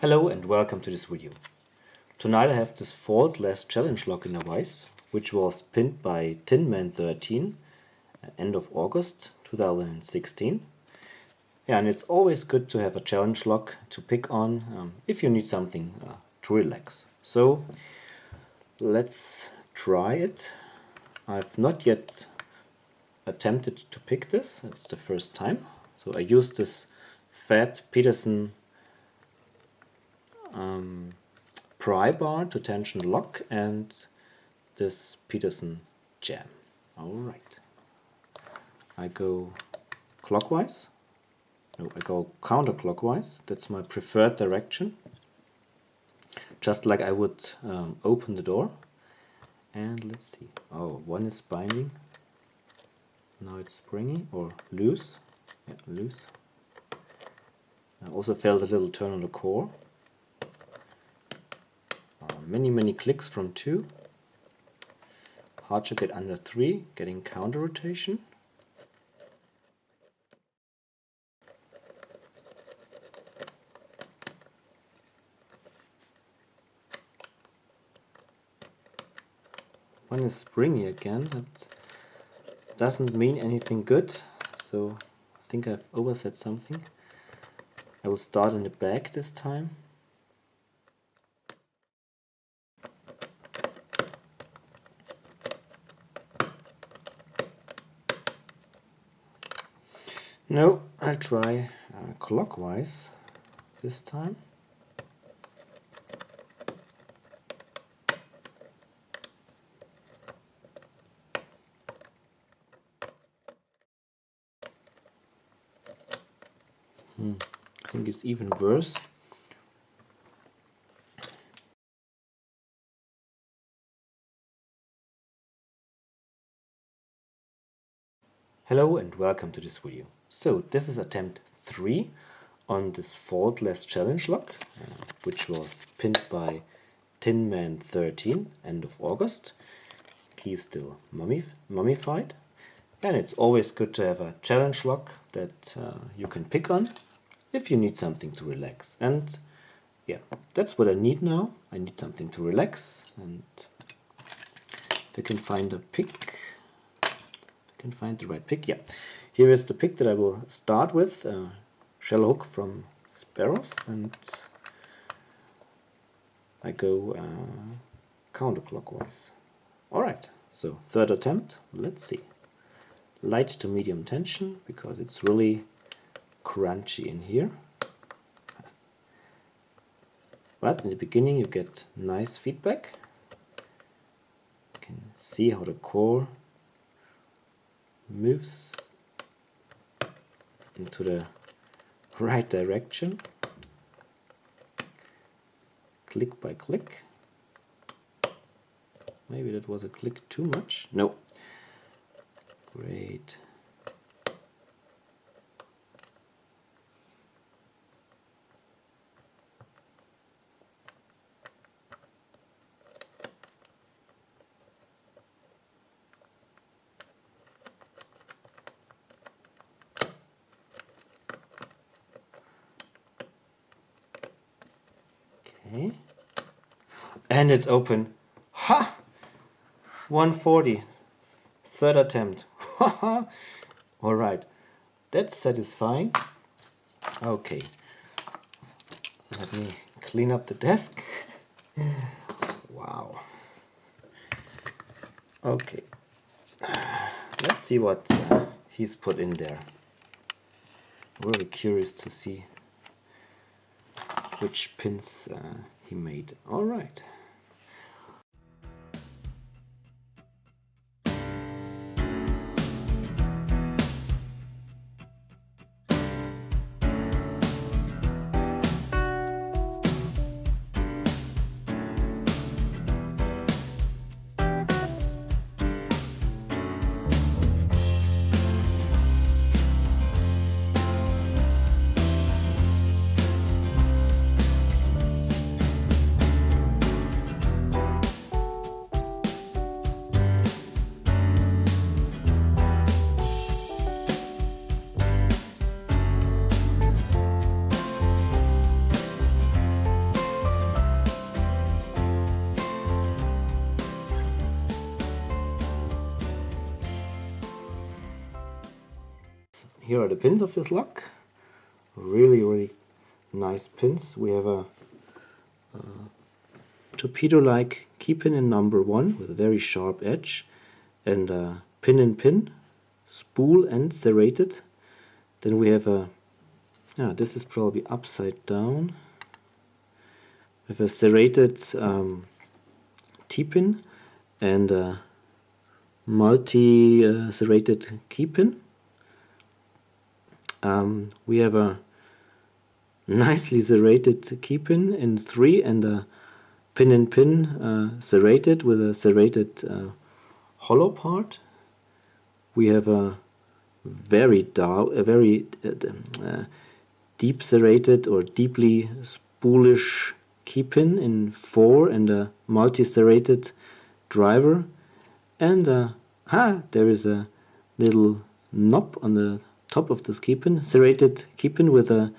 Hello and welcome to this video. Tonight I have this faultless challenge lock in device, which was pinned by TinMan13 end of August 2016. Yeah, and it's always good to have a challenge lock to pick on if you need something to relax. So let's try it. I've not yet attempted to pick this, it's the first time. So I used this fat Peterson pry bar to tension the lock and this Peterson jam. Alright. I go clockwise. No, I go counterclockwise. That's my preferred direction. Just like I would open the door. And let's see. Oh, one is binding. Now it's springy or loose. Yeah, loose. I also felt a little turn on the core. Many clicks from 2. Hard to get under 3, getting counter rotation. One is springy again. That doesn't mean anything good, so I think I've overset something. I will start in the back this time. No, I'll try clockwise this time. I think it's even worse. Hello and welcome to this video. So this is attempt 3 on this faultless challenge lock, which was pinned by TinMan13 end of August. Key is still mummified, and it's always good to have a challenge lock that you can pick on if you need something to relax. And yeah, that's what I need now. I need something to relax, and if I can find a pick, can find the right pick. Yeah, here is the pick that I will start with, shell hook from Sparrows, and I go counterclockwise. Alright, so third attempt, let's see. Light to medium tension, because it's really crunchy in here. But in the beginning you get nice feedback. You can see how the core moves into the right direction, click by click. Maybe that was a click too much. No. Great. Okay. And it's open. Ha! 140. Third attempt. Alright. That's satisfying. Okay. Let me clean up the desk. Wow. Okay. Let's see what he's put in there. Really curious to see which pins he made. All right. here are the pins of this lock. Really nice pins. We have a torpedo-like key pin in number 1 with a very sharp edge, and a pin in pin, spool and serrated. Then we have a, this is probably upside down, with a serrated T-pin and a multi-serrated key pin. We have a nicely serrated key pin in 3 and a pin in pin serrated with a serrated hollow part. We have a very deep serrated or deeply spoolish key pin in 4 and a multi-serrated driver, and there is a little knob on the top of this key pin, serrated key pin with a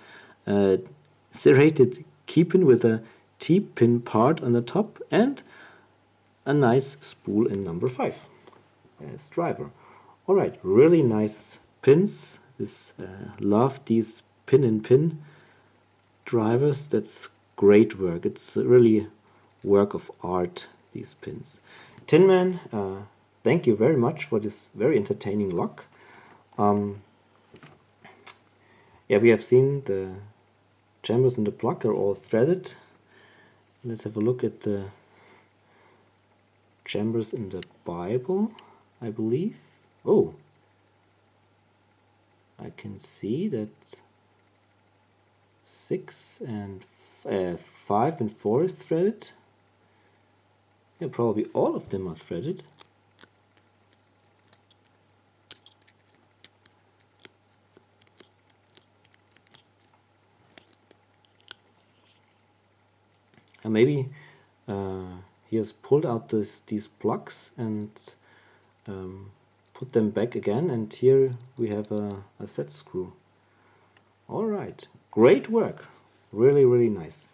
serrated key pin with a T-pin part on the top, and a nice spool in number 5 as driver. Alright, really nice pins. Love these pin in pin drivers. That's great work. It's really work of art, these pins. Tinman, thank you very much for this very entertaining lock. Yeah, we have seen the chambers in the plug are all threaded. Let's have a look at the chambers in the Bible, I believe. Oh, I can see that 6 and 5 and 4 is threaded. Yeah, probably all of them are threaded. And maybe he has pulled out these plugs and put them back again, and here we have a set screw. Alright, great work. Really nice.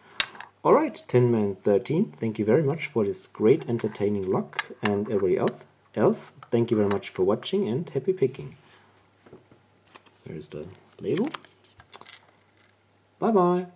Alright, TinMan13, thank you very much for this great entertaining lock, and everybody else, thank you very much for watching and happy picking. There's the label. Bye bye.